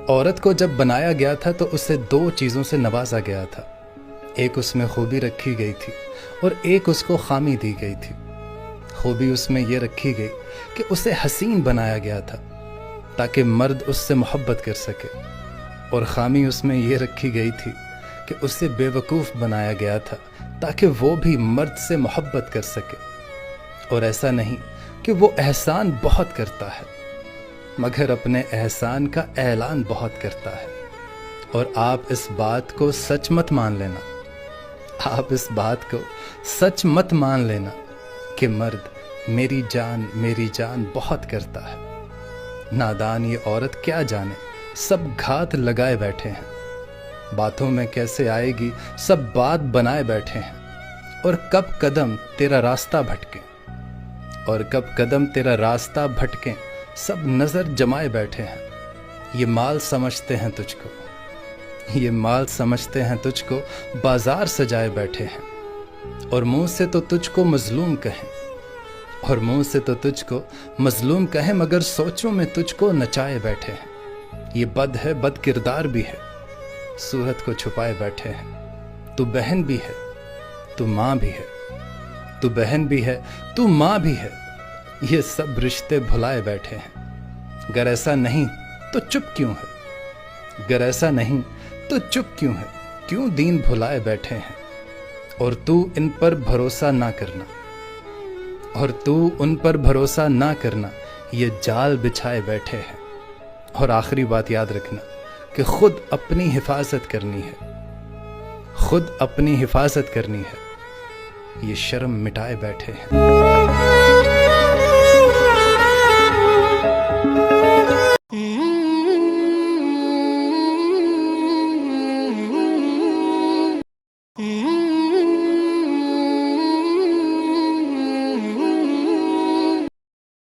औरत को जब बनाया गया था तो उसे दो चीज़ों से नवाजा गया था। एक उसमें खूबी रखी गई थी और एक उसको खामी दी गई थी। खूबी उसमें ये रखी गई कि उसे हसीन बनाया गया था ताकि मर्द उससे मोहब्बत कर सके, और खामी उसमें ये रखी गई थी कि उसे बेवकूफ़ बनाया गया था ताकि वो भी मर्द से मोहब्बत कर सके। और ऐसा नहीं कि वो एहसान बहुत करता है, मगर अपने एहसान का ऐलान बहुत करता है। और आप इस बात को सच मत मान लेना, आप इस बात को सच मत मान लेना कि मर्द मेरी जान बहुत करता है। नादान ये औरत क्या जाने, सब घात लगाए बैठे हैं, बातों में कैसे आएगी सब बात बनाए बैठे हैं। और कब कदम तेरा रास्ता भटके, और कब कदम तेरा रास्ता भटके, सब नज़र जमाए बैठे हैं। ये माल समझते हैं तुझको, ये माल समझते हैं तुझको, बाजार सजाए बैठे हैं। और मुंह से तो तुझको मजलूम कहें, और मुंह से तो तुझको मजलूम कहें, मगर सोचों में तुझको नचाए बैठे हैं। ये बद है, बद किरदार भी है, सूरत को छुपाए बैठे हैं। तू बहन भी है, तू माँ भी है, तू बहन भी है, तू माँ भी है, ये सब रिश्ते भुलाए बैठे हैं। गर ऐसा नहीं तो चुप क्यों है, गर ऐसा नहीं तो चुप क्यों है, क्यों दीन भुलाए बैठे हैं। और तू इन पर भरोसा ना करना, और तू उन पर भरोसा ना करना, ये जाल बिछाए बैठे हैं। और आखिरी बात याद रखना कि खुद अपनी हिफाजत करनी है, खुद अपनी हिफाजत करनी है, ये शर्म मिटाए बैठे हैं।